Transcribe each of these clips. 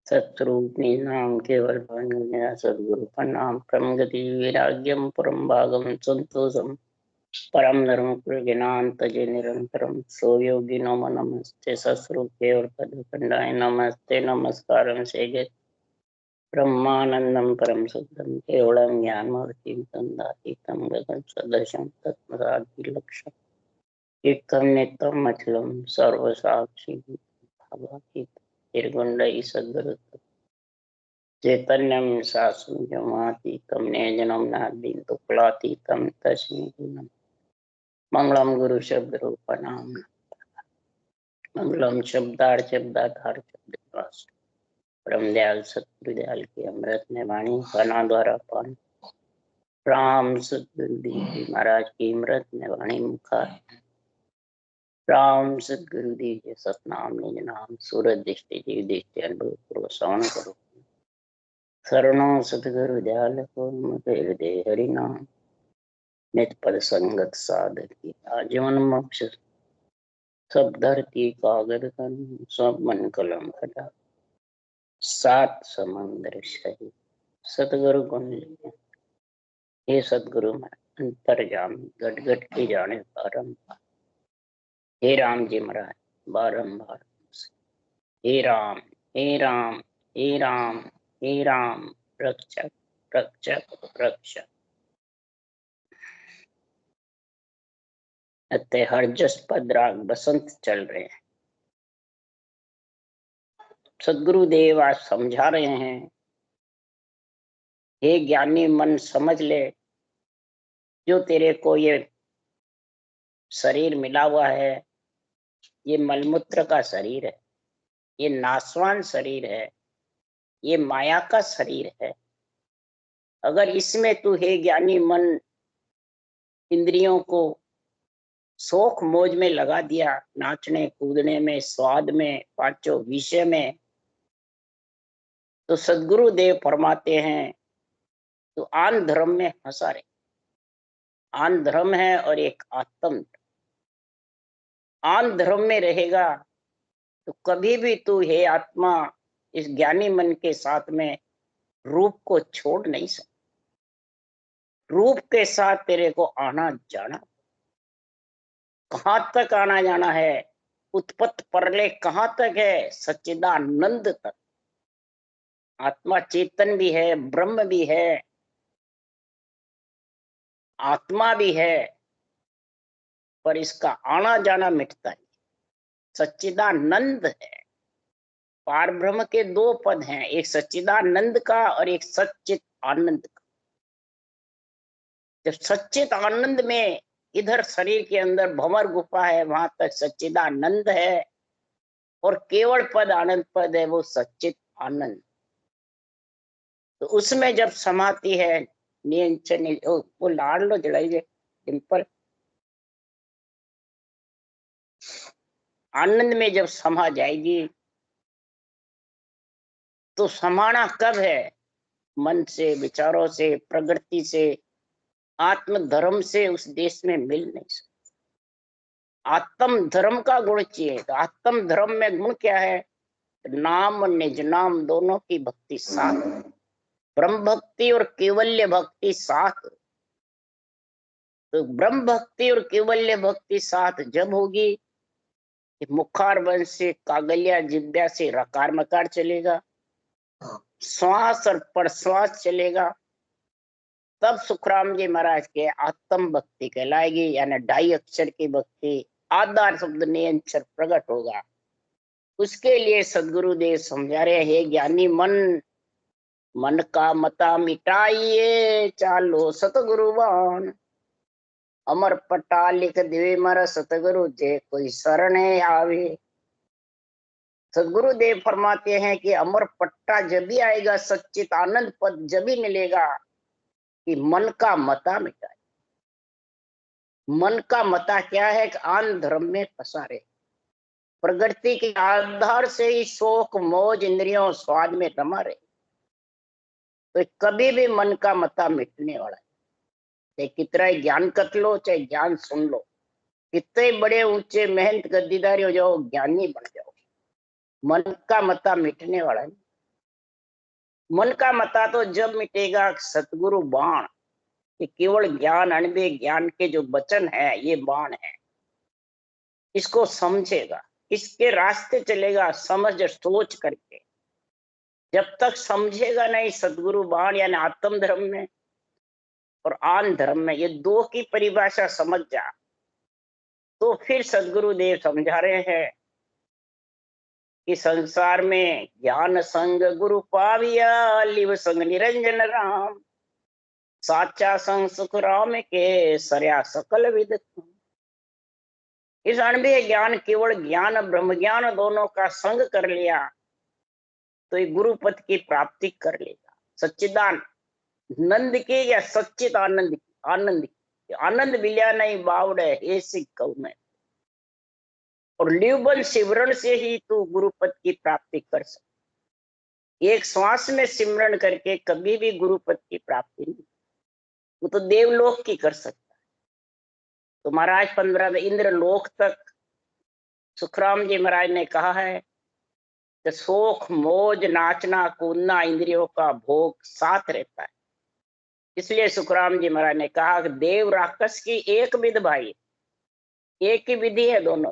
सत्स्वरूप नाम केवल सद्गुरु प्रणाम परम गति वैराग्यम परम भागम संतोषम परम धर्म ज्ञानांत जय निरंतरम सो योगी नमो नमस्ते सत्स्वरूप केवल पदखंडाय नमस्ते नमस्कारम से ब्रह्मानंदम परम शुद्धम केवलम ज्ञानमूर्तिम तंदातीतम गगन सदृशम तत्मसाधि लक्ष्यम एकम नित्यम अचलम सर्वसाक्षी भावातीत निर्गुण्डै सद्गुरु चैतन्यम शासनमातीतम नैजनम नादीन तुक्लातीतम तस्मै गुणम मंगलम गुरु शब्द रूपनाम मंगलम शब्दाधार शब्द परम दयाल सतगुरुदयाल की अमृत में वाणी बना द्वारा पान राम सतगुरु देव जी महाराज की अमृत में वाणी मुखार राम सतगुरु देव जी सतनाम निज नाम सूरज दृष्टि जीव दृष्टि अनुभव पूर्व श्रवण करो शरणो सतगुरु दयाल को मुझे हृदय हरि नाम नित पद संगत साधक की आजीवन मोक्ष सब धरती कागज कन सब मन कलम कटा सात समंदर सही सतगुरु गुण हे सतगुरु मैं अंतर्जामी गट गट के जाने बारंबार हे राम जी महाराज बारंबार हे राम हे राम हे राम हे राम रक्षक रक्षक रक्षक अतः हर जस पद राग बसंत चल रहे हैं। सदगुरु देव आज समझा रहे हैं, हे ज्ञानी मन समझ ले, जो तेरे को ये शरीर मिला हुआ है ये मलमूत्र का शरीर है, ये नाशवान शरीर है, ये माया का शरीर है। अगर इसमें तू हे ज्ञानी मन इंद्रियों को शौक मौज में लगा दिया, नाचने कूदने में, स्वाद में, पांचों विषय में, तो सदगुरु देव फरमाते हैं तो आन धर्म में फंसा रहे। आन धर्म है और एक आत्म आन धर्म में रहेगा तो कभी भी तू हे आत्मा इस ज्ञानी मन के साथ में रूप को छोड़ नहीं सकता। रूप के साथ तेरे को आना जाना, कहां तक आना जाना है? उत्पत्ति परले कहां तक है? सच्चिदानंद तक। आत्मा चेतन भी है, ब्रह्म भी है, आत्मा भी है, पर इसका आना जाना मिटता है। सच्चिदानंद है। पार ब्रह्म के दो पद हैं, एक सच्चिदानंद का और एक सच्चित आनंद का। जब सच्चित आनंद में इधर शरीर के अंदर भंवर गुफा है, वहां तक सच्चिदानंद है, और केवल पद आनंद पद है, वो सच्चित आनंद। तो उसमें जब समाती है वो लाड़ लो जलाइए डिम्पल। आनंद में जब समा जाएगी तो समाना कब है? मन से, विचारों से, प्रकृति से, आत्म धर्म से उस देश में मिल नहीं सकता। आत्म धर्म का गुण चाहिए। तो आत्म धर्म में गुण क्या है? नाम निज नाम दोनों की भक्ति साथ, ब्रह्म भक्ति और केवल्य भक्ति साथ। तो ब्रह्म भक्ति और केवल्य भक्ति साथ जब होगी, मुखार वंश से कागलिया जिब्या से रकार मकार चलेगा, श्वास और प्रश्वास चलेगा, तब सुखराम जी महाराज के आत्म भक्ति कहलाएगी, यानी ढाई अक्षर की भक्ति, आधार शब्द नियंचर प्रकट होगा। उसके लिए सदगुरु देव समझा रहे हैं, ज्ञानी मन मन का मता मिटाइए, चालो सतगुरुवान अमर पट्टा लिख देवे मर सतगुरु जे कोई शरण आवे। सदगुरु देव फरमाते हैं कि अमर पट्टा जब भी आएगा, सच्चित आनंद पद जब भी मिलेगा कि मन का मता मिटाए। मन का मता क्या है? कि आन धर्म में फंसा रहे, प्रकृति के आधार से ही शोक मौज इंद्रियों स्वाद में रमा रहे, तो कभी भी मन का मता मिटने वाला है। चाहे कितना ही ज्ञान कत लो, चाहे ज्ञान सुन लो, कितने बड़े ऊंचे मेहनत गद्दीदारी हो जाओ, ज्ञानी बन जाओ, मन का मता मिटने वाला है। मन का मता तो जब मिटेगा सतगुरु बाण, कि केवल ज्ञान अनबे ज्ञान के जो वचन है ये बाण है, इसको समझेगा, इसके रास्ते चलेगा समझ सोच करके। जब तक समझेगा नहीं सदगुरु बाण यानी आत्म धर्म में और आन धर्म में, ये दो की परिभाषा समझ जा, तो फिर सदगुरु देव समझा रहे हैं कि संसार में ज्ञान संग गुरु पाविया, लिव संग निरंजन राम, साचा संग सुख राम के सरया सकल विद। इस अणबे ज्ञान केवल ज्ञान ब्रह्म ज्ञान दोनों का संग कर लिया तो ये गुरु पद की प्राप्ति कर लेगा। सच्चिदान नंद के या सच्चित आनंद की, आनंद की आनंद मिलिया नहीं बावड़े ऐसी कहूं मैं। और लिवबन सिमरण से ही तू गुरु पद की प्राप्ति कर सकता। एक श्वास में सिमरण करके कभी भी गुरु पद की प्राप्ति नहीं, वो तो देवलोक की कर सकता है। तो महाराज 15 इंद्र लोक तक सुखराम जी महाराज ने कहा है कि शोक मौज नाचना कूदना इंद्रियों का भोग साथ रहता है। इसलिए सुखराम जी महाराज ने कहा कि देव राक्षस की एक विध भाई, एक ही विधि है दोनों।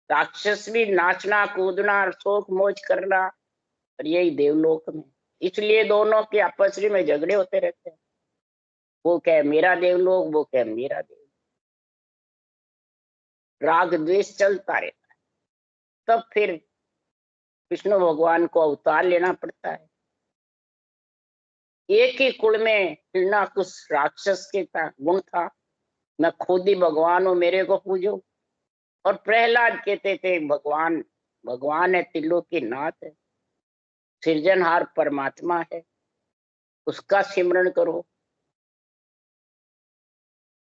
राक्षस भी नाचना कूदना शोक मौज करना, और यही देवलोक में। इसलिए दोनों के आपस में झगड़े होते रहते हैं। वो कहे मेरा देवलोक, वो कहे मेरा देवलोक, राग द्वेष चलता रहता है। तब फिर विष्णु भगवान को अवतार लेना पड़ता है। एक ही कुल में हिरण्याकुश राक्षस के गुण था, मैं खुद ही भगवान हूं मेरे को पूजो। और प्रहलाद कहते थे भगवान भगवान है, त्रिलोक की नाथ है, सृजनहार परमात्मा है, उसका सिमरण करो।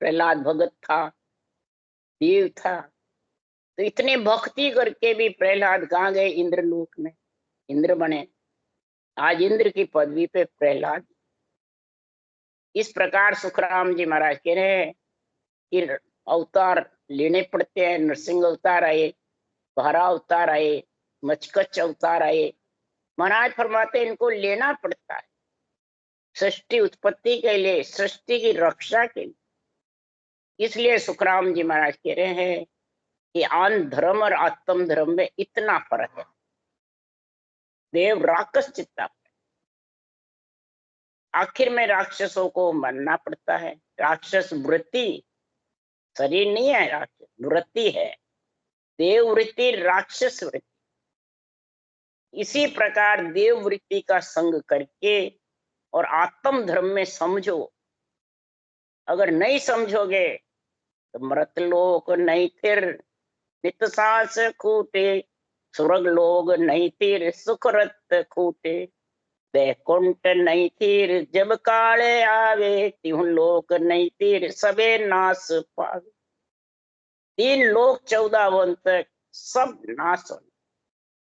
प्रहलाद भगत था, देव था, तो इतने भक्ति करके भी प्रहलाद कहाँ गए? इंद्रलोक में इंद्र बने। आज इंद्र की पदवी पे प्रहलाद। इस प्रकार सुखराम जी महाराज कह रहे हैं कि अवतार लेने पड़ते हैं। नरसिंह अवतार आए, बहरा अवतार आए, मचकच अवतार आए। महाराज फरमाते इनको लेना पड़ता है सृष्टि उत्पत्ति के लिए, सृष्टि की रक्षा के लिए। इसलिए सुखराम जी महाराज कह रहे हैं कि आन धर्म और आत्म धर्म में इतना फर्क है। देव राक्षस चित्ता, आखिर में राक्षसों को मानना पड़ता है। राक्षस वृत्ति, शरीर नहीं है, राक्षस वृत्ति है। देव वृत्ति राक्षस वृत्ति। इसी प्रकार देव वृत्ति का संग करके और आत्म धर्म में समझो। अगर नहीं समझोगे तो मृतलोक नहीं फिर नित सांस खूटे, स्वर्ग लोग नहीं तीर सुखरत खूटे, बैकुंठ नहीं तीर जब काले आवे, त्यों लोक नहीं तीर सबे नाश पावे। 3 लोक 14 वन तक सब नाश हो।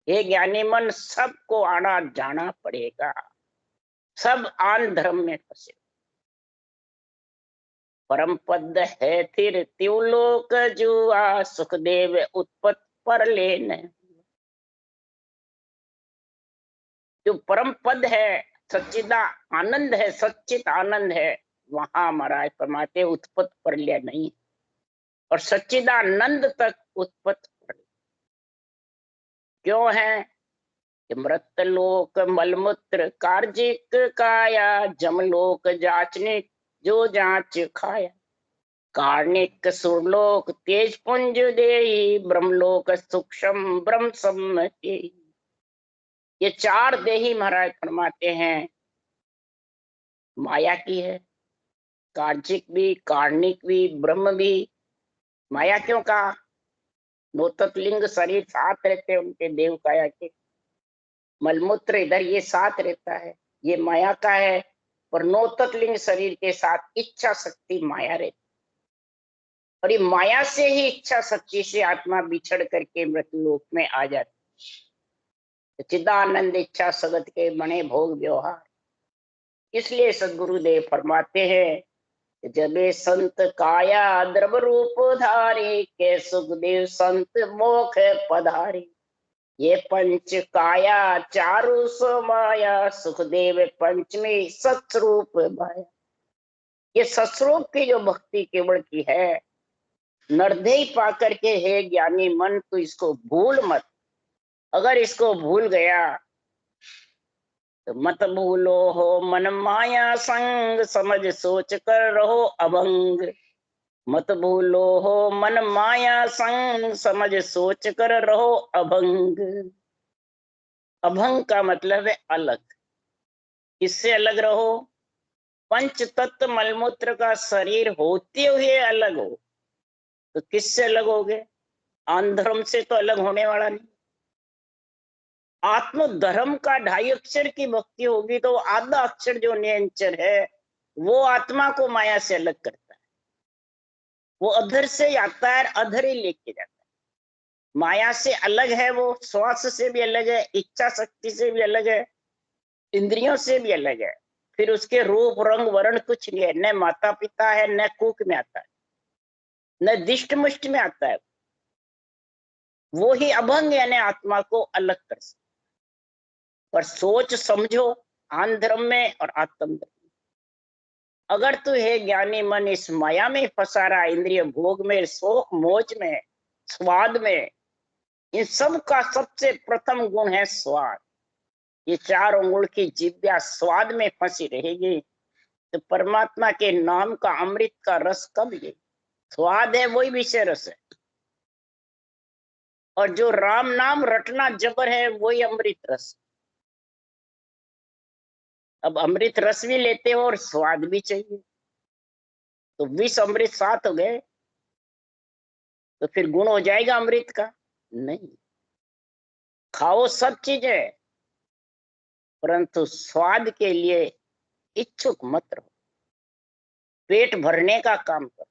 हे ज्ञानी मन, सबको आना जाना पड़ेगा, सब आन धर्म में फंसे। परम पद है फिर त्यों लोक जुआ, सुखदेव उत्पत्त पर लेने। जो परम पद है, सच्चिदा आनंद है, सच्चित आनंद है, वहां महाराज फरमाते उत्पत्त पर लिया नहीं, और सच्चिदानंद तक उत्पत्त पर। क्यों है कि मृतलोक मलमूत्र कार्जिक काया, जमलोक जाचनिक जो जांच खाया, कार्णिक सुरलोक तेज पुंज देही, ब्रह्मलोक सूक्ष्म ब्रह्म सम्मति। ये 4 देही महाराज फरमाते हैं माया की है। कार्जिक भी, कार्णिक भी, ब्रह्म भी। माया क्यों कहा? नोतत्लिंग शरीर साथ रहते हैं उनके देव काया के। मलमूत्र इधर ये साथ रहता है, ये माया का है। पर नोतत्लिंग शरीर के साथ इच्छा शक्ति माया रहती, और ये माया से ही इच्छा शक्ति से आत्मा बिछड़ करके मृतलोक में आ जाती। चिदानंद इच्छा सगत के बने भोग व्यवहार। इसलिए सदगुरुदेव फरमाते हैं जबे संत काया द्रव रूप धारे, के सुखदेव संत मोख पधारे। ये पंच काया चारु सो माया, सुखदेव पंचमी सत्स्वरूप माया। ये सत्स्वरूप की जो भक्ति केवल की है, नरदेह पा करके, हे ज्ञानी मन तू इसको भूल मत। अगर इसको भूल गया तो मत भूलो हो मन माया संग, समझ सोच कर रहो अभंग। मत भूलो हो मन माया संग, समझ सोच कर रहो अभंग। अभंग का मतलब है अलग। किससे अलग रहो? पंच तत्व मलमूत्र का शरीर होते हुए अलग हो। तो किससे अलग होगे? आंधर्म से तो अलग होने वाला नहीं। आत्म धर्म का 2.5 अक्षर की भक्ति होगी तो आधा अक्षर जो निरंतर है वो आत्मा को माया से अलग करता है। वो अधर से आता है, अधर ही लेके जाता है। माया से अलग है, वो श्वास से भी अलग है, इच्छा शक्ति से भी अलग है, इंद्रियों से भी अलग है। फिर उसके रूप रंग वर्ण कुछ नहीं है, न माता पिता है, न कुक में आता है, न दिष्ट मुष्ट में आता है। वो ही अभंग यानी आत्मा को अलग कर सकता। पर सोच समझो, आंधर्म में और आत्म धर्म। अगर तू है ज्ञानी मन इस माया में फंसा रहा, इंद्रिय भोग में, शोक मोच में, स्वाद में, इन सब का सबसे प्रथम गुण है स्वाद। ये 4 अंगुल की जिह्वा स्वाद में फंसी रहेगी तो परमात्मा के नाम का अमृत का रस कब ये स्वाद है, वही विषय रस है। और जो राम नाम रटना जबर है वही अमृत रस। अब अमृत रस भी लेते हो और स्वाद भी चाहिए, तो विष अमृत साथ हो गए, तो फिर गुण हो जाएगा अमृत का? नहीं। खाओ सब चीजें, परंतु स्वाद के लिए इच्छुक मत रहो, पेट भरने का काम करो।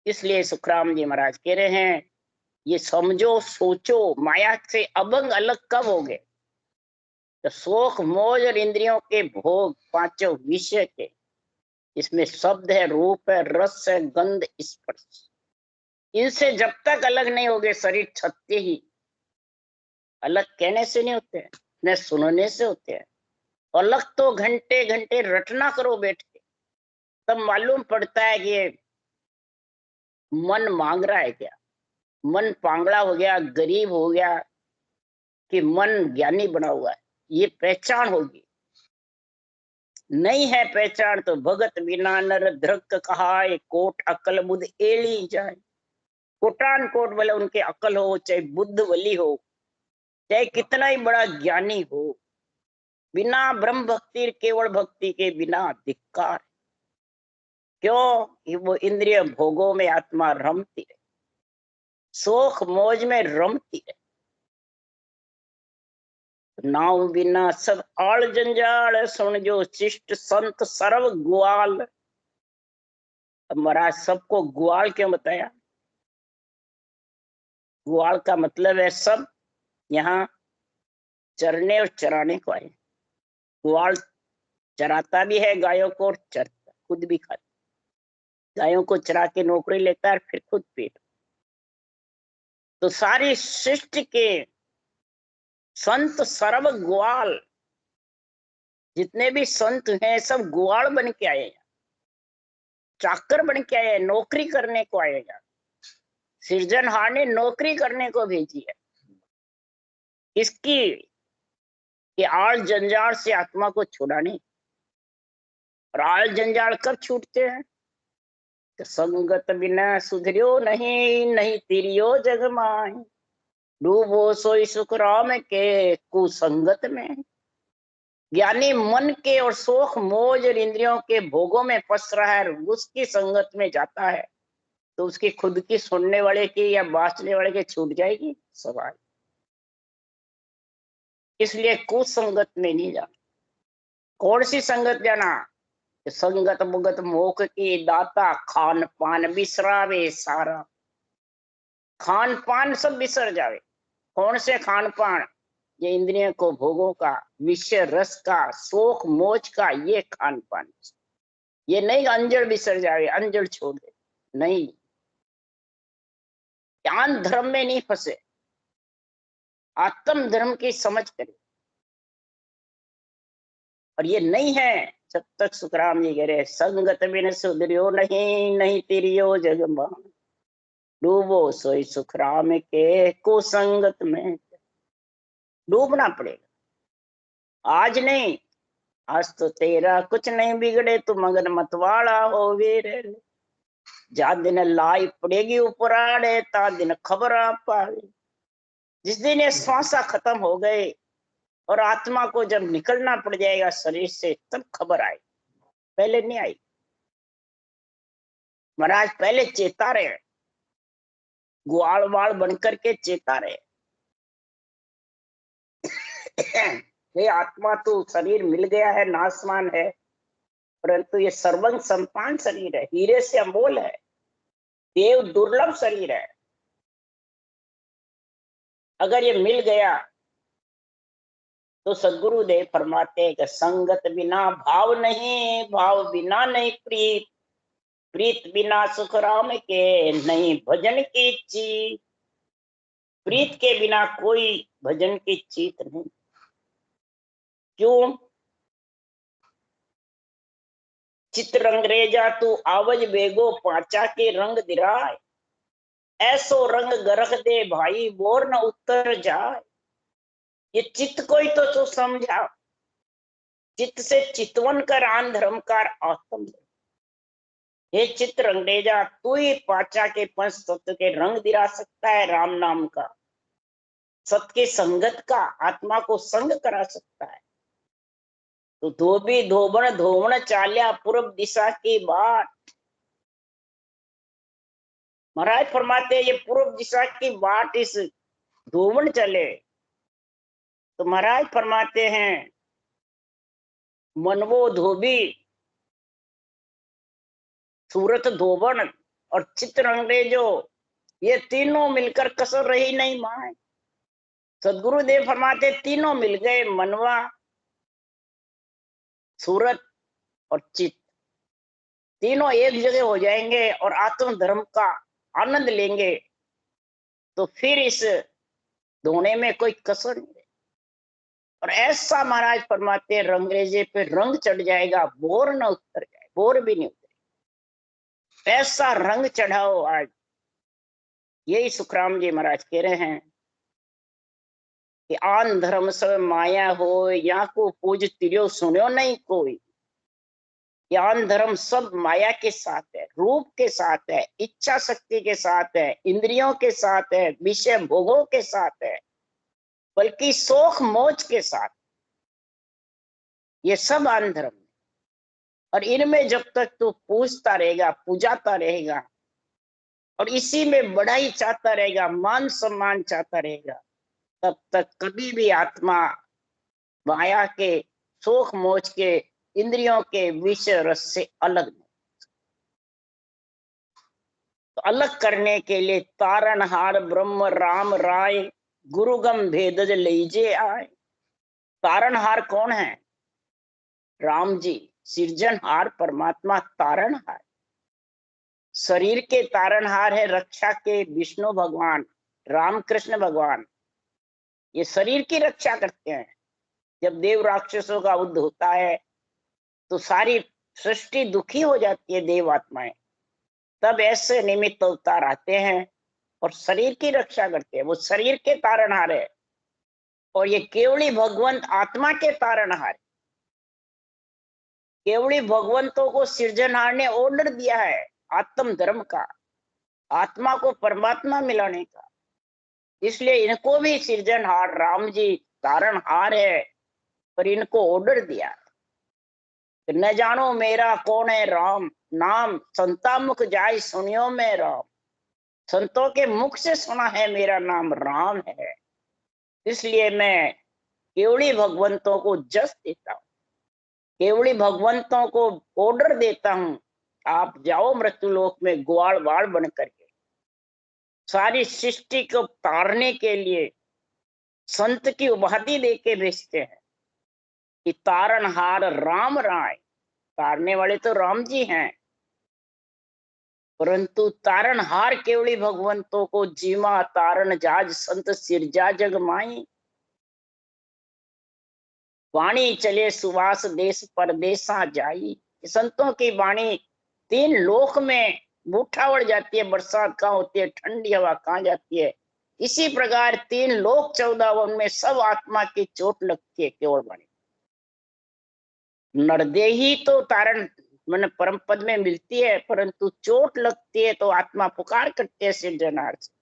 इसलिए सुखराम जी महाराज कह रहे हैं, ये समझो सोचो, माया से अभंग अलग कब होगे? तो शोक मोज और इंद्रियों के भोग, 5 विषय के, इसमें शब्द है, रूप है, रस है, गंध, स्पर्श, इनसे जब तक अलग नहीं होगे, शरीर छत्ते ही अलग कहने से नहीं होते हैं, न सुनने से होते हैं। अलग तो घंटे घंटे रटना करो बैठ के, तब मालूम पड़ता है कि ये मन मांग रहा है क्या, मन पांगड़ा हो गया, गरीब हो गया, कि मन ज्ञानी बना हुआ है। ये पहचान होगी। नहीं है पहचान तो भगत बिना नर धृक कहाय, कोट अकल बुद्ध एली जाए। कोटान कोट भले उनके अकल हो, चाहे बुद्ध वली हो, चाहे कितना ही बड़ा ज्ञानी हो, बिना ब्रह्म भक्ति, केवल भक्ति के बिना धिक्कार। क्यों? वो इंद्रिय भोगों में आत्मा रमती है, शोक मौज में रमती है। नाव बिना सब आड़ जंजाल, सुन जो शिष्ट संत सर्व ग्वाल। अब महाराज सबको ग्वाल क्यों बताया? ग्वाल का मतलब है सब यहाँ चरने और चराने को आए। ग्वाल चराता भी है गायों को और चरता, खुद भी खाता। गायों को चरा के नौकरी लेता है, फिर खुद पेट। तो सारी सृष्टि के संत सर्व ग्वाल, जितने भी संत हैं सब ग्वाल बन के आए हैं, चाकर बन के आए हैं, नौकरी करने को आए हैं। सृजनहार ने नौकरी करने को भेजी है, इसकी कि आल जंजाल से आत्मा को छुड़ाने। और आल जंजाल कब छूटते हैं? तो संगत बिना सुधरियो नहीं, नहीं तिरियो जग माही, डूबो सोई सुख राम के कुसंगत में। ज्ञानी मन के और शोक मोज और इंद्रियों के भोगों में फंस रहा है, उसकी संगत में जाता है तो उसकी खुद की सुनने वाले की या बांचने वाले की छूट जाएगी सवाल। इसलिए कुसंगत में नहीं जाना। कौन सी संगत जाना? संगत मुगत मोख की दाता, खान पान बिसरावे सारा। खान पान सब बिसर जावे। कौन से खान पान? ये इंद्रियों को भोगों का, विषय रस का, शोक मोच का, ये खान पान। ये नहीं अंजड़ बिसर जावे, अंजड़ छोड़ दे, नहीं। ज्ञान धर्म में नहीं फंसे। आत्म धर्म की समझ करें। और ये नहीं है जब तक सुखराम जी कह रहे संगत बिन सुधरियो नहीं, नहीं तिरियो जगमान, डूबो सोई सुखराम के कुसंगत में। डूबना पड़ेगा, आज नहीं, आज तो तेरा कुछ नहीं बिगड़े, तू मगन मतवाला हो वीर। जा दिन लाई पड़ेगी उपराड़े, ता दिन खबर आ पावे। जिस दिन ये श्वासा खत्म हो गए और आत्मा को जब निकलना पड़ जाएगा शरीर से, तब खबर आई, पहले नहीं आई। महाराज पहले चेता रहे, ग्वाल वाल बनकर के चेता रहे। ये आत्मा तो शरीर मिल गया है, नासमान है, परंतु ये सर्वंग संपान शरीर है, हीरे से अमोल है, देव दुर्लभ शरीर है। अगर ये मिल गया तो सदगुरुदेव फरमाते हैं कि संगत बिना भाव नहीं, भाव बिना नहीं प्रीत, प्रीत बिना सुख राम के नहीं भजन की चीत। प्रीत के बिना कोई भजन की चीत नहीं। क्यों? चित रंगरेजा तू आवज बेगो, पाचा के रंग दिराय, ऐसो रंग गरख दे भाई बोर न उत्तर जाए। ये चित्त को ही तो तू समझा, चित्त से चितवन कर आन धर्मकार आत्म। हे चित्त रंगरेजा, तू ही पाचा के पंच तत्व के रंग दिला सकता है, राम नाम का, सत के संगत का, आत्मा को संग करा सकता है। तो धोबी धोबन धोवण चाल्या पूर्व दिशा की बाट। महाराज फरमाते ये पूर्व दिशा की बाट इस धोवण चले, तो महाराज फरमाते हैं मनवो धोबी, सूरत धोबन और चित्त रंगरेजो, ये तीनों मिलकर कसर रही नहीं माए। सदगुरुदेव फरमाते तीनों मिल गए, मनवा, सूरत और चित्त, तीनों एक जगह हो जाएंगे और आत्म धर्म का आनंद लेंगे, तो फिर इस धोने में कोई कसर नहीं। और ऐसा महाराज फरमाते रंगरेजे पे रंग चढ़ जाएगा, बोर न उतर जाए, बोर भी नहीं उतरे, ऐसा रंग चढ़ाओ आज। यही सुखराम जी महाराज कह रहे हैं कि आन धर्म सब माया हो, या को पूज तिरियो सुनो नहीं कोई। ज्ञान धर्म सब माया के साथ है, रूप के साथ है, इच्छा शक्ति के साथ है, इंद्रियों के साथ है, विषय भोगों के साथ है, बल्कि शोक मोच के साथ। ये सब आन धर्म, और इनमें जब तक तू पूजता रहेगा, पूजाता रहेगा, और इसी में बढ़ाई चाहता रहेगा, मान सम्मान चाहता रहेगा, तब तक कभी भी आत्मा माया के, शोक मोच के, इंद्रियों के विषय रस से अलग नहीं। तो अलग करने के लिए तारणहार ब्रह्म राम राय, गुरुगम भेदज लीजे आए। तारणहार कौन है? राम जी, सृजनहार परमात्मा तारणहार। शरीर के तारणहार है रक्षा के विष्णु भगवान, रामकृष्ण भगवान, ये शरीर की रक्षा करते हैं। जब देव राक्षसों का युद्ध होता है तो सारी सृष्टि दुखी हो जाती है, देव आत्माएं, तब ऐसे निमित्त अवतार आते हैं और शरीर की रक्षा करते हैं। वो शरीर के तारणहार है, और ये केवली भगवंत आत्मा के तारणहार। केवली भगवंतों को सृजनहार ने ऑर्डर दिया है आत्म धर्म का, आत्मा को परमात्मा मिलाने का, इसलिए इनको भी सृजनहार राम जी तारणहार है, पर इनको ऑर्डर दिया न जानो मेरा कौन है राम, नाम संता मुख जाय सुनियो में राम। संतों के मुख से सुना है मेरा नाम राम है, इसलिए मैं केवली भगवंतों को जस देता हूँ, केवली भगवंतों को ऑर्डर देता हूँ, आप जाओ मृत्युलोक में ग्वाल वाल बन करके। सारी सृष्टि को तारने के लिए संत की उपाधि देके भेजते हैं कि तारणहार राम राय, तारने वाले तो राम जी हैं। परंतु तारणहार केवली भगवंतों को जीवा तारण जाज संत सिरजा जग माई। वाणी चले सुवास देश परदेसा जाई। संतों की वाणी 3 लोक में बूठावड़ जाती है। बरसात कहाँ होती है, ठंडी हवा कहाँ जाती है। इसी प्रकार 3 लोक 14 उनमें सब आत्मा की चोट लगती है केवल वाणी। नरदेही तो तारण मन परम पद में मिलती है, परंतु चोट लगती है तो आत्मा पुकार करते हैं सिरजनहार से,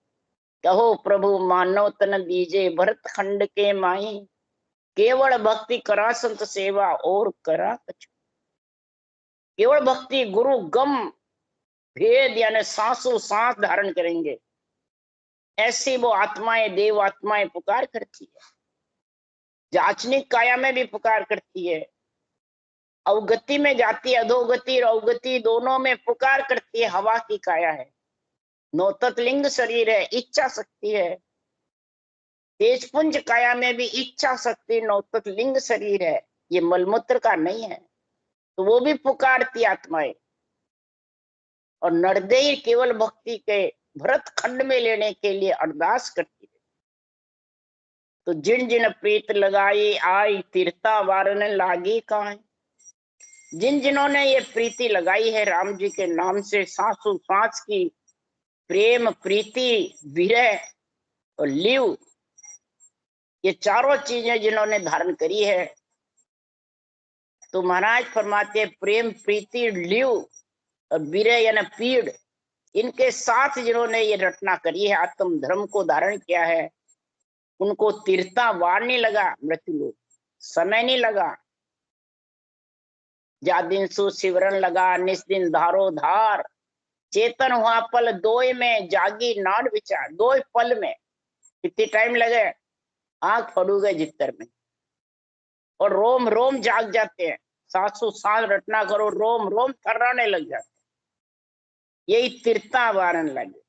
कहो प्रभु मानव तन दीजे भरत खंड के माई। केवल भक्ति करा संत सेवा और करा कछु। केवल भक्ति गुरु गम भेद यानी सांसों सांस धारण करेंगे, ऐसी वो आत्माएं देव आत्माएं पुकार करती है। जाचनिक काया में भी पुकार करती है, अवगति में जाती है, अधोगति और अवगति दोनों में पुकार करती है। हवा की काया है, नौतत लिंग शरीर है, इच्छा शक्ति है। तेजपुंज काया में भी इच्छा शक्ति नौतत लिंग शरीर है, ये मलमूत्र का नहीं है, तो वो भी पुकारती आत्माएं। और नरदेही केवल भक्ति के भरत खंड में लेने के लिए अरदास करती है। तो जिन जिन प्रीत लगाई आई तीर्था वारन लागी कहाँ। जिन जिन्होंने ये प्रीति लगाई है राम जी के नाम से, सांसों सांस की प्रेम प्रीति विरह और लिव, ये चारों चीजें जिन्होंने धारण करी है, तो महाराज फरमाते प्रेम प्रीति लिव और विरह यानी पीड़, इनके साथ जिन्होंने ये रचना करी है, आत्म धर्म को धारण किया है, उनको तीर्था वार नहीं लगा, मृत्यु लोग समय नहीं लगा। जा दिन सु शिवरन लगा निस दिन धारो धार। चेतन हुआ पल दोय में जागी नाड़ विचार। 2 पल में कितनी टाइम लगे, आंख फड़ू गए जितर में, और रोम रोम जाग जाते हैं। सांसों सांस रटना करो, रोम रोम थर्राने लग जाते, यही तीर्था वारन लगे।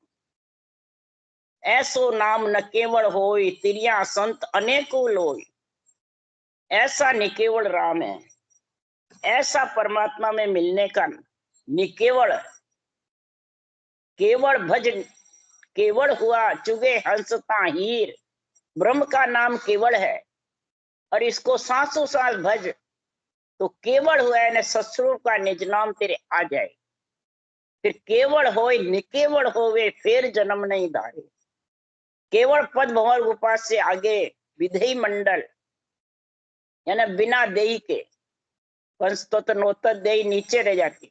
ऐसो नाम न केवल होई तिरिया संत अनेको लोई। ऐसा निकेवल राम है, ऐसा परमात्मा में मिलने का निकेवल, केवल भज केवल हुआ चुगे हंसता हीर। ब्रह्म का नाम केवल है, और इसको सांसों सांस भज तो केवल हुआ है, ससुर का निज नाम तेरे आ जाए। फिर केवल होए निकेवल होवे फिर जन्म नहीं धारे। केवल पद भंवर गोपाल से आगे विधेय मंडल यानी बिना देही के पंचतत्व नौतत देही नीचे रह जाती,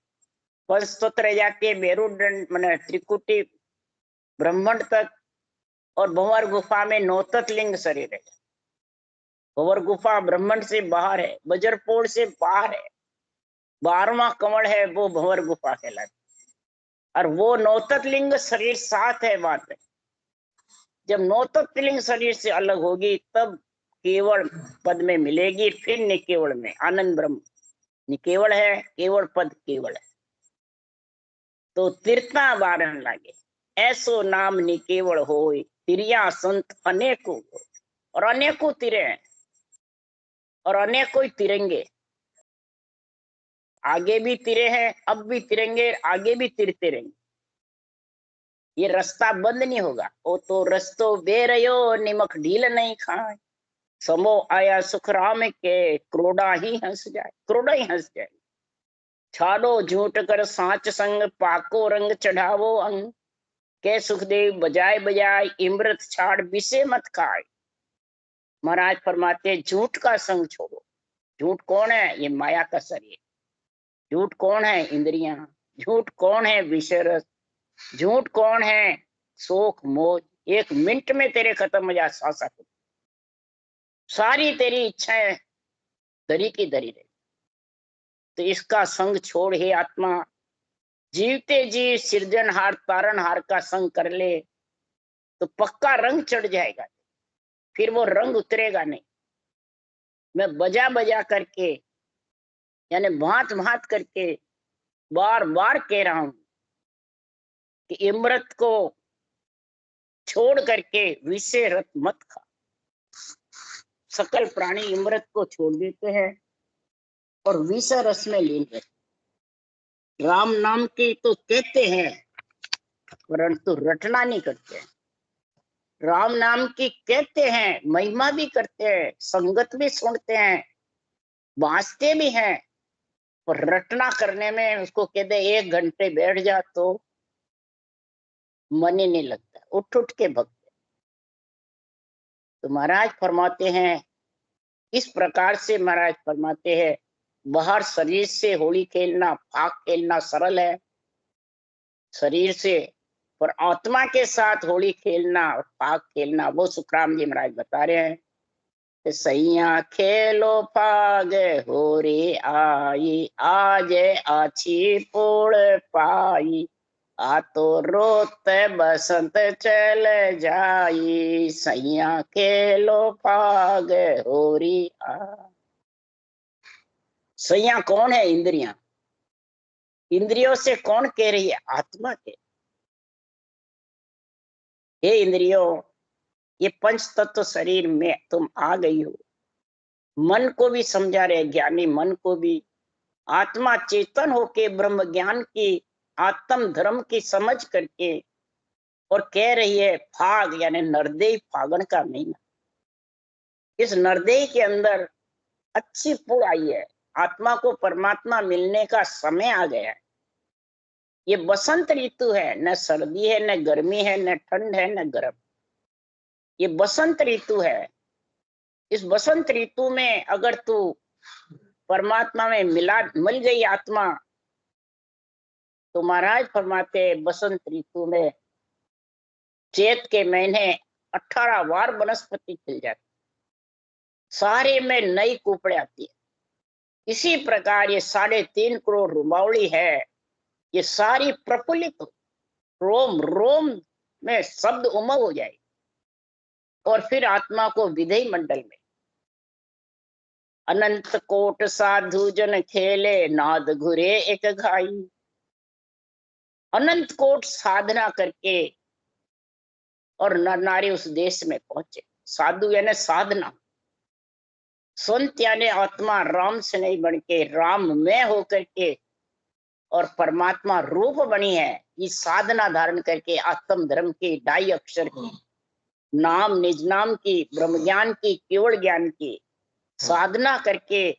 पंचतत्व रह जाती है मेरुदंड मैंने त्रिकुटी ब्रह्मांड तक, और भंवर गुफा में नौतत लिंग शरीर है। भंवर गुफा ब्रह्मांड से बाहर है, बजरपोड़ से बाहर है, 12वां कमल है वो भंवर गुफा कहलाती, और वो नौतत लिंग शरीर साथ है। बात है जब नौतत लिंग शरीर से अलग होगी तब केवल पद में मिलेगी, फिर निकेवल में आनंद ब्रह्म निकेवल है, केवल पद केवल है। तो तीर्था वारन लागे ऐसो नाम निकेवल होय तिरिया संत अनेकों। और अनेकों तिरे हैं, और अनेकों तिरेंगे, आगे भी तिरे हैं, अब भी तिरेंगे, आगे भी तिरते रहेंगे। ये रास्ता बंद नहीं होगा। ओ तो रस्तो बेरयो निमक ढील नहीं खाए। समो आया सुख राम के क्रोड़ा ही हंस जाए, क्रोड़ा ही हंस जाए। छाड़ो झूठ कर साच संग पाको रंग चढ़ावो अंग। के सुखदेव बजाय बजाय इमृत छाड़ विषे मत खाए। महाराज फरमाते झूठ का संग छोड़ो। झूठ कौन है? ये माया का शरीर। झूठ कौन है? इंद्रियां। झूठ कौन है? विषय रस। झूठ कौन है? शोक मोह। 1 मिनट में तेरे खत्म हो जा सांसा, सारी तेरी इच्छाएं दरी की दरी रहे। तो इसका संग छोड़ हे आत्मा, जीवते जी सृजनहार तारणहार का संग कर ले तो पक्का रंग चढ़ जाएगा, फिर वो रंग उतरेगा नहीं। मैं बजा बजा करके यानी भांत भांत करके बार बार कह रहा हूं कि इमृत को छोड़ करके विषय रत मत खा। सकल प्राणी इमृत को छोड़ देते हैं और विषय रस में लीन रहते। राम नाम की तो कहते हैं परंतु रटना नहीं करते हैं। राम नाम की कहते हैं, महिमा भी करते हैं, संगत भी सुनते हैं, बांचते भी हैं, पर रटना करने में उसको कहते 1 घंटे बैठ जा तो मन ही नहीं लगता, उठ उठ के भगते। तो महाराज फरमाते हैं, इस प्रकार से महाराज फरमाते हैं, बाहर शरीर से होली खेलना, फाग खेलना सरल है शरीर से, पर आत्मा के साथ होली खेलना और फाग खेलना वो सुखराम जी महाराज बता रहे हैं। सैया खेलो फाग होरी आई, आज आछी पोड़ पाई, आ तो रोत बसंत चल जाई, सैया खेलो फाग होरी आ। सैया कौन है? इंद्रियां। इंद्रियों से कौन कह रही है? आत्मा के। हे इंद्रियों, ये पंच तत्व शरीर में तुम आ गई हो। मन को भी समझा रहे, ज्ञानी मन को भी। आत्मा चेतन होके ब्रह्म ज्ञान की, आत्म धर्म की समझ करके और कह रही है फाग यानी नरदेई, फागण का महीना। इस नरदेई के अंदर अच्छी पूर्ण आई है, आत्मा को परमात्मा मिलने का समय आ गया है। ये बसंत ऋतु है, न सर्दी है, न गर्मी है, न ठंड है, न गर्म। ये बसंत ऋतु है। इस बसंत ऋतु में अगर तू परमात्मा में मिल गई आत्मा, तो महाराज फरमाते बसंत ऋतु में चैत के महीने 18 बार वनस्पति खिल जाती, सारे में नई कुपड़े आती है। इसी प्रकार ये 3.5 करोड़ रुमावली है, ये सारी प्रफुल्लित हो, रोम रोम में शब्द उमंग हो जाएगी। और फिर आत्मा को विधेय मंडल में अनंत कोट साधु जन खेले, नाद घुरे एक घाई। अनंत कोट साधना करके और नर नारी उस देश में पहुंचे। साधु यानी साधना, संत यानी आत्मा राम से नहीं बन के राम में होकर के और परमात्मा रूप बनी है। ये साधना धारण करके आत्म धर्म की, 2.5 अक्षर की, नाम निज नाम की, ब्रह्म ज्ञान की, केवल ज्ञान की साधना करके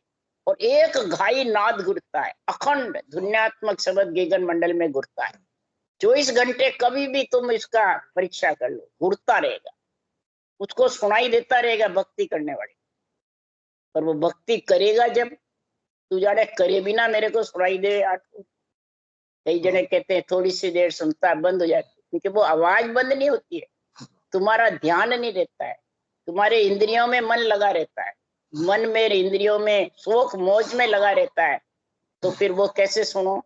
और एक घाई नाद घुरता है, अखंड ध्वन्यात्मक शब्द गगन मंडल में घुरता है। 24 घंटे कभी भी तुम इसका परीक्षा कर लो, घुरता रहेगा, उसको सुनाई देता रहेगा भक्ति करने वाले। पर वो भक्ति करेगा जब, तू जाने करे बिना मेरे को सुनाई दे। कई जने कहते हैं थोड़ी सी देर सुनता है, बंद हो जाती है, क्योंकि वो आवाज बंद नहीं होती है, तुम्हारा ध्यान नहीं रहता है, तुम्हारे इंद्रियों में मन लगा रहता है, मन में इंद्रियों में शोक मौज में लगा रहता है, तो फिर वो कैसे सुनो।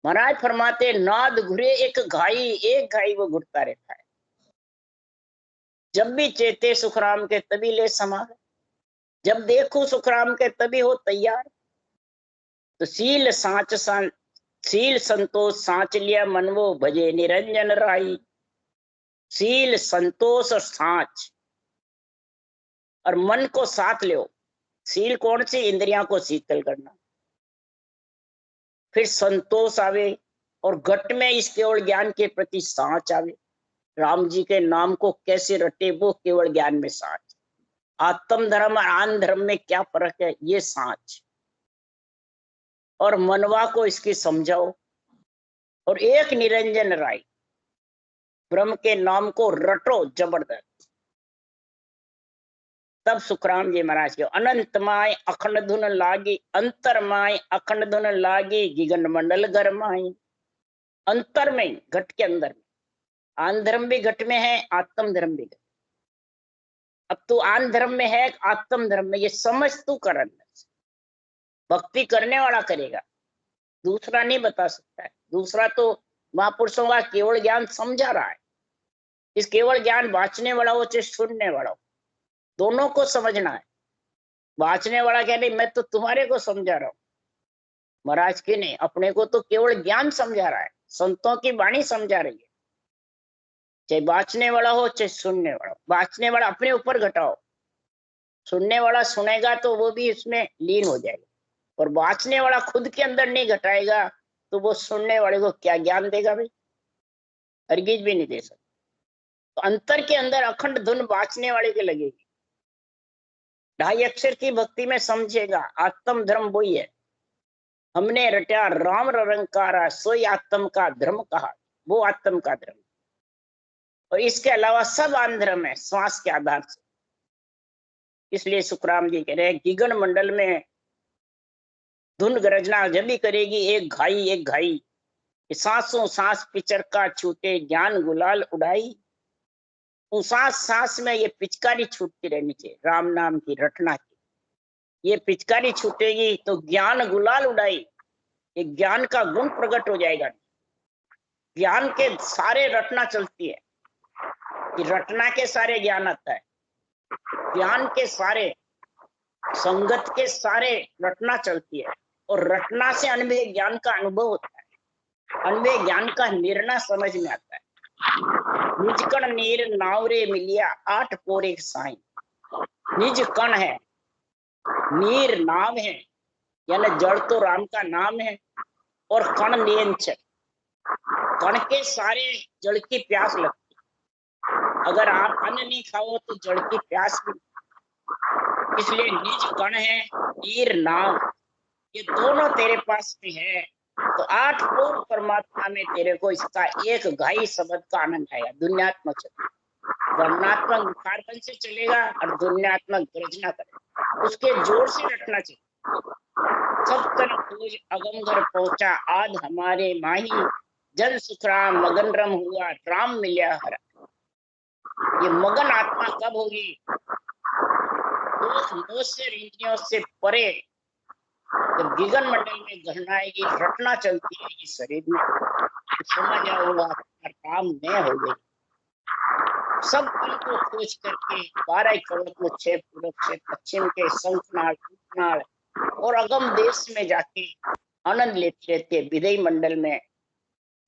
महाराज फरमाते नाद घुरे एक घाई वो घुरता रहता है। जब भी चेते सुखराम के तभी ले समार, जब देखो सुखराम के तभी हो तैयार। तो सील संतोष सांच लिया मन वो, भजे निरंजन राई। सील संतोष और सांच और मन को साथ लो। सील कौन सी? इंद्रियां को शीतल करना। फिर संतोष आवे और घट में इस केवल ज्ञान के प्रति सांच आवे। राम जी के नाम को कैसे रटे, वो केवल ज्ञान में सांच। आत्म धर्म और आन धर्म में क्या फर्क है, ये सांच। और मनवा को इसकी समझाओ और एक निरंजन राय, ब्रह्म के नाम को रटो जबरदस्त। तब सुखराम जी महाराज के अनंत माय अखंड धुन लागी, अंतर माय अखंड धुन लागी, गगन मंडल घर माई। अंतर में, घट के अंदर में, आन धर्म भी घट में है, आत्म धर्म भी घट। अब तू आन धर्म में है, आत्म धर्म में, ये समझ तू कर अंदर से। भक्ति करने वाला करेगा, दूसरा नहीं बता सकता है। दूसरा तो महापुरुषों का केवल ज्ञान समझा रहा है। इस केवल ज्ञान बांचने वाला हो चाहे सुनने वाला हो, दोनों को समझना है। बांचने वाला क्या नहीं, मैं तो तुम्हारे को समझा रहा हूं, महाराज की नहीं, अपने को तो केवल ज्ञान समझा रहा है, संतों की वाणी समझा रही है। चाहे बांचने वाला हो चाहे सुनने वाला हो, बांचने वाला अपने ऊपर घटाओ, सुनने वाला सुनेगा तो वो भी इसमें लीन हो जाएगा। और बांचने वाला खुद के अंदर नहीं घटाएगा तो वो सुनने वाले को क्या ज्ञान देगा भाई। हरगिज भी नहीं दे सकते। तो अंतर के अंदर अखंड धुन बाँचने वाले के लगेगी। 2.5 अक्षर की भक्ति में समझेगा आत्म धर्म वही है। हमने रटा राम रंकारा सोई आत्म का धर्म कहा, वो आत्म का धर्म। और इसके अलावा सब आन धर्म है श्वास के आधार से। इसलिए सुखराम जी कह रहे हैं गिगन मंडल में धुन गरजना जब भी करेगी एक घाई, सांसों सांस पिचर का छूटे ज्ञान गुलाल उड़ाई। सांस सांस में ये पिचकारी छूटती रहनी चाहिए, राम नाम की रटना की। ये पिचकारी छूटेगी तो ज्ञान गुलाल उड़ाई, ये ज्ञान का गुण प्रकट हो जाएगा। ज्ञान के सारे रटना चलती है कि रटना के सारे ज्ञान आता है, ज्ञान के सारे संगत के सारे रटना चलती है, और रटना से अनुभव ज्ञान का अनुभव होता है। अनुभव ज्ञान का निर्णय समझ में आता है। निज कण नीर नावरे मिलिया 8 पोर एक साई। निज कण है, नीर नाम है, यानी जड़ तो राम का नाम है, और कण नियंचन, कण के सारे जड़ की प्यास लगती है। अगर आप अन्न नहीं खाओ तो जड़ की प्यास भी। इसलिए निज कण है, नीर नाम, ये दोनों तेरे पास में है तो 8 पोर परमात्मा में तेरे को इसका एक घाई शब्द का आनंद आएगा। दुनियात्मक वर्णात्मक बुखारपन से चलेगा और दुनियात्मक गर्जना करेगा, उसके जोर से रटना चाहिए। सब तरफ खोज अगम घर पहुंचा आज हमारे माही, जन सुखराम मगन रम हुआ राम मिल्या हरा। ये मगन आत्मा कब होगी? इंद्रियों से परे जब गिगन मंडल में घटना आएगी, रटना चलती है इस शरीर में, तो समझ आओगा काम न हो गई। सब कुल को खोज करके 12 कवच में 6 पूरब से पश्चिम के शंखनाल और अगम देश में जाके आनंद लेते रहते विदय मंडल में।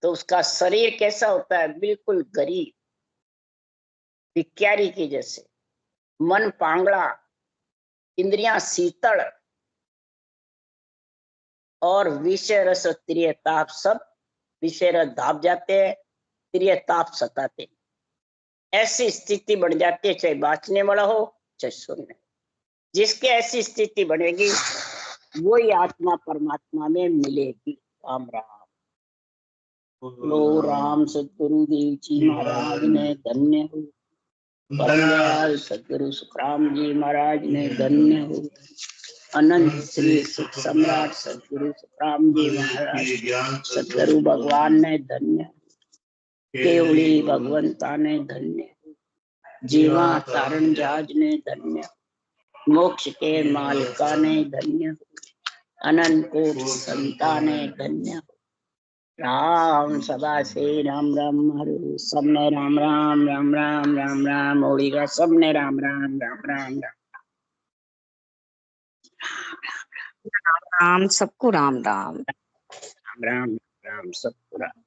तो उसका शरीर कैसा होता है? बिल्कुल गरीब भिखारी की जैसे, मन पांगड़ा, इंद्रियां शीतल, और विषय रस त्रिय ताप, सब विषय रस दाब जाते हैं, त्रिय ताप सताते। ऐसी स्थिति बढ़ जाती है, चाहे बाँचने वाला हो चाहे सुनने। जिसके ऐसी स्थिति बनेगी वही आत्मा परमात्मा में मिलेगी। राम राम। लो राम सतगुरु देव जी महाराज ने धन्य हो। परमदयाल सतगुरु सुखराम जी महाराज ने धन्य हो। अनंत श्री सुख सम्राट सतगुरु सुखराम जी महाराज सतगुरु भगवान ने धन्य, केवली भगवंता ने धन्य, जीवा तारण जहाज ने धन्य, मोक्ष के मालिका ने धन्य, अनंत कोट संता ने धन्य। राम सदा से राम राम हरे, सबने राम राम राम राम राम राम होड़ीगा, सबने राम राम राम राम राम राम। सबको राम राम राम राम सबको राम।